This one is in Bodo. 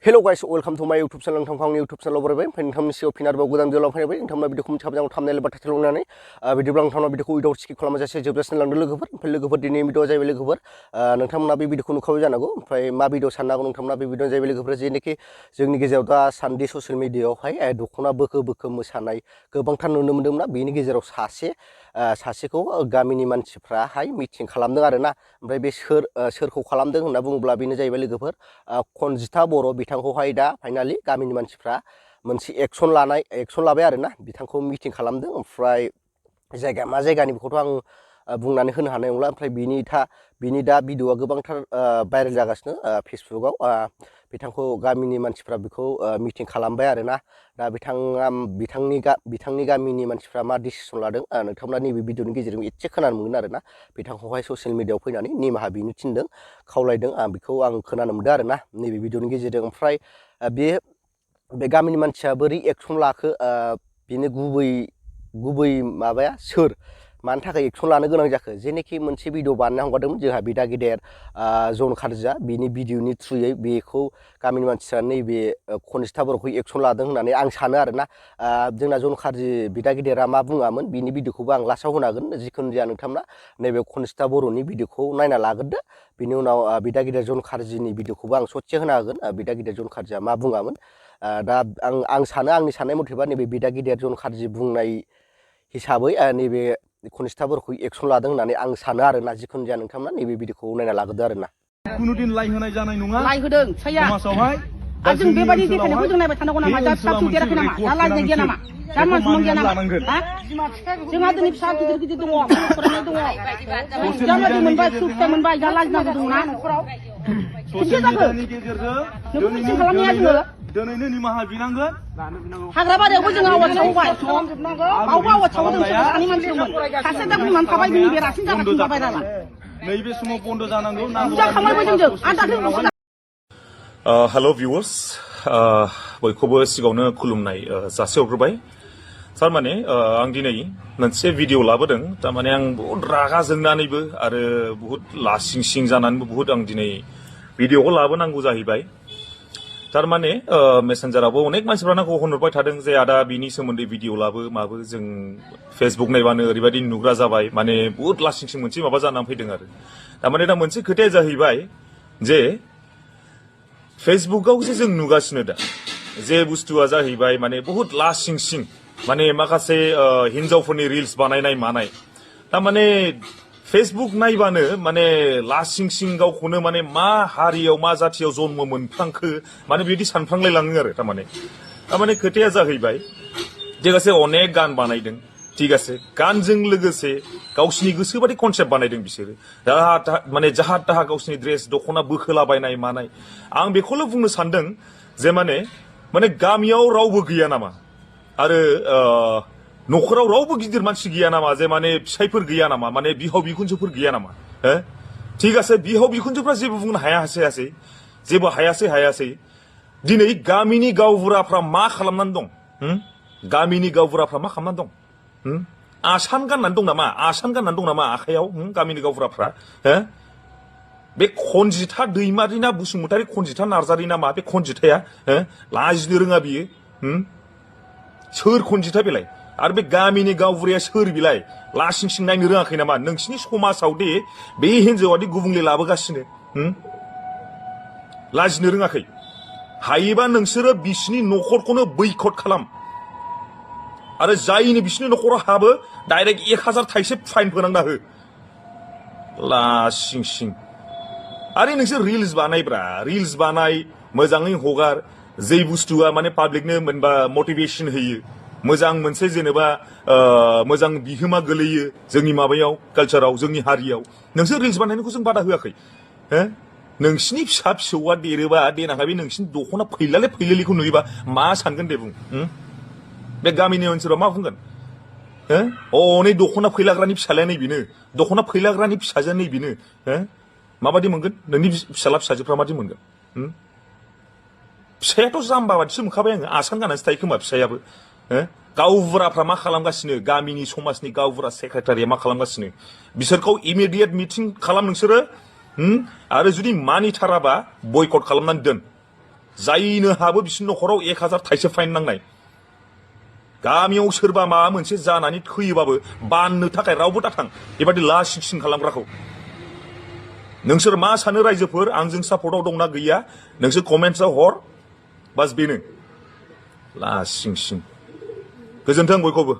Hello guys, welcome to my YouTube channel. नोंथांनि YouTube channel बरायबाय ओमफ्राय नोंथांनि सिगाङाव फिन आरोबाव गोदान भिडिअ लांफैबाय नोंथांमोना भिडिअखौ मोनथिखाबाय थांबनेल एबा टाइटेल होनानै भिडिअ नोंथांमोना भिडिअखौ उइदाउट स्किप खालामाजासे जोबजासिम लांदो लोगोफोर ओमफ्राय लोगोफोर दिनै भिडिअआ जाहैबाय लोगोफोर नोंथांमोना बे भिडिअखौ नुखाबाय जानांगौ ओमफ्राय मा भिडिअ साननो हागौ नोंथांमोना बे भिडिअआ जाहैबाय लोगोफोर जेनोखि जोंनि गेजेराव दा सानदे ससियेल मिडियायावहाय दख'ना बोखो मोसानाय गोबांथार नुनो मोन्दोंना बेनि गेजेराव सासेखौ गामिनि मानसिफ्राहाय मिटिं खालामदों आरोना ओमफ्राय बे सोरखौ खालामदों होनना बुङोब्ला बेनो जाहैबाय लोगोफोर कनजिता बर' बिथांखौहाय दा फाइनालि गामिनि मानसिफ्रा मोनसे एक्सन लाबाय आरोना बिथांखौ मिटिं खालामदों ओमफ्राय जायगा मा जायगानि बेखौथ' आं बुंनानै होनो हानाय नंला ओमफ्राय बिनि दा भिडिअआ गोबांथार भाइरेल जागासिनो फेसबुकआव बिथांखौ गामिनि मानसिफ्रा बेखौ मिटिं खालामबाय आरोना दा बिथांनि गामिनि मानसिफ्रा मा डिसिसन लादों नोंथांमोना नैबे भिडिअनि गेजेरजों एसे खोनानो मोनगोन आरोना बिथांखौहाय ससियेल मिडियायाव फैनानै निमाहा बिनो थिनदों खावलायदों बेखौ आं खोनानो मोनदों आरोना नैबे भिडिअनि गेजेरजों ओमफ्राय बे गामिनि मानसिया बोरै एक्सन लाखो बेनि गुबै माबाया सोर मानि थाखाय एक्सन लानो गोनां जाखो जेनोखि मोनसे भिडिअ बानायना हगारदोंमोन जोंहा बिदा गेदेर जन खारजिया बिनि भिडिअनि थ्रुयै बेखौ गामिनि मानसिफ्रा नैबे कनजिता बर'खौ एक्सन लादों होननानै आं सानो आरोना जोंना जन खारजि बिदा गेदेरा मा बुङामोन बिनि भिडिअखौबो आं लास्टआव होनो हागोन जिखुनु जाया नोंथांमोना नैबे कनजिता बर'नि भिडिअखौ नायना लाग्रोदो बिनि उनाव बिदा गेदेर जन खारजिनि भिडिअखौबो आं ससे होनो हागोन बिदा गेदेर जन खारजिया मा बुङामोन दा आं सानो आंनि साननाय मथेबा नैबे बिदा गेदेर जन खारजि बुंनाय हिसाबै नैबे कनजिता बर'खौ एक्सन लादों होननानै आं सानो आरोना जिखुनु जाया नोंथांमोना नैबे भिडिअखौ नायना लाग्रोदो आरोना कुनु दिन लाइ होनाय जानाय नङा लाइ होदों साया समाजावहाय जों बेबायदि देखायनायखौ जों नायबाय थानांगौ नामा दा फिसा देराखै नामा दा लाजिनाय गैया नामा दा मानसिमोन गैया नामा जोंहा दिनै फिसा गिदिर दङ फरायनाय दङ जाबायदि मोनबाय सुबिदा मोनबाय दा लाजिनांगौ दंना न'खराव ससियेल मिडियानि गेजेरजों दिनैनो निमाहा बिनांगोन हाग्राबारियावबो जों आवाज सावबाय बावबो आवाज सावदों सानि मानसिमोन सासे दा बुंनानै थाबाय बिनि बेरासिन जागासिनो जाबाय नालाय नैबे समाव बन्द जानांगौ बुजा खामायबाय जों आदाखौ हेल' भिउवार्स बयखौबो सिगाङावनो खुलुमनाय जासिहरग्रोबाय थारमाने आं दिनै मोनसे भिडिअ लाबोदों थारमाने आं बहुद रागा जोंनानैबो आरो बहुद लासिं जानानैबो बहुद आं दिनै भिडिअखौ लाबोनांगौ जाहैबाय थारमाने मेसेन्जारावबो अनेक मानसिफ्रानो होनहरबाय थादों जे आदा बिनि सोमोन्दै भिडिअ लाबो माबो जों फेसबुक नायबानो ओरैबायदि नुग्रा जाबाय माने बहुद लासिं मोनसे माबा जानानै फैदों आरो थारमाने दा मोनसे खोथाया जाहैबाय जे फेसबुकाव जों नुगासिनो दा जे बुस्थुआ जाहैबाय माने बहुत लासिं माने माखासे हिन्जावफोरनि रिल्स बानायनाय मानाय थारमाने फेसबुक नायबानो माने लासिं गावखौनो माने मा हारियाव मा जाथियाव जन्म मोनफ्लांखो माने बिदि सानफ्लांलायलाङो आरो थारमाने खोथाया जाहैबाय थिगासे अनेक गान बानायदों थिगासे गानजों लोगोसे गावसिनि गोसोबादि कनसेप्ट बानायदों बिसोरो माने जाहा ताहा गावसिनि ड्रेस दख'ना बोखोलाबायनाय मानाय आं बेखौल' बुंनो सानदों जे माने गामियाव रावबो गैया नामा आरो न'खराव रावबो गिदिर मानसि गैया नामा जे माने फिसायफोर गैया नामा माने बिहाव बिखुनजोफोर गैया नामा थिगासे बिहाव बिखुनजोफ्रा जेबो बुंनो जेबो हायासै दिनै गामिनि गावबुराफ्रा मा खालामनानै दं गामिनि गावबुराफ्रा मा खालामनानै दं आसान गाननानै दं नामा आखायाव गामिनि गावबुराफ्रा बे खनजिता दैमारि ना बसुमतारी खनजिता नार्जारी ना मा बे खनजिताया लाजिनो रोङा बियो सोर खनजिता बेलाय आरो बे गामिनि गावबुराया सोर बिलाय लासिं नायनो रोङाखै नामा नोंसिनि समाजाव दे बे हिन्जावादि गुबुंले लाबोगासिनो लाजिनो रोङाखै हायोबा नोंसोरो बिसिनि न'खरखौनो बैकट खालाम आरो जायनि बिसिनि न'खराव हाबो डाइरेक्ट 1000 थाइसे फाइन फोनांना हो लासिं आरो नोंसोर रिल्स बानाय मोजाङै हगार जै बुस्थुआ माने पाब्लिकनो मोनबा मटिभेसन होयो मोजां मोनसे जेनेबा मोजां बिहोमा गोलैयो जोंनि माबायाव कालचाराव जोंनि हारियाव नोंसोर रिल्स बानायनायखौ जों बादा होआखै नोंसिनि फिसौआ देरोबा देनांहा बे नोंसिनि दख'ना फैलालिखौ नुयोबा मा सानगोन दे बुं बे गामिनि ओनसोलाव मा बुंगोन नै दख'ना फैलाग्रानि फिसालाया नै बेनो दख'ना फैलाग्रानि फिसाजोआ नै बेनो माबादि मोनगोन नोंनि फिसाजोफ्रा मादि मोनगोन फिसायाथ' जाम्बा बादिसो मोनखाबाय आङो आसान गाननानैसो थायो खोमा फिसायाबो गावबुराफ्रा मा खालामगासिनो गामिनि समाजनि गावबुरा सेक्रेटारिया मा खालामगासिनो बिसोरखौ इमिडियेट मिटिं खालाम नोंसोरो आरो जुदि मानिथाराबा बयकट खालामनानै दोन जायनो हाबो बिसोरनि न'खराव 1000 थाइसे फाइन नांनाय गामियाव सोरबा माबा मोनसे जानानै थैयोबाबो बाननो थाखाय रावबो दाथां बेबादि लासिं सिं खालामग्राखौ नोंसोर मा सानो रायजोफोर आंजों सापर्टआव दंना गैया नोंसोर कमेन्ट्सआव हर बास बेनो लासिं सिं गोजोन्थों बयखौबो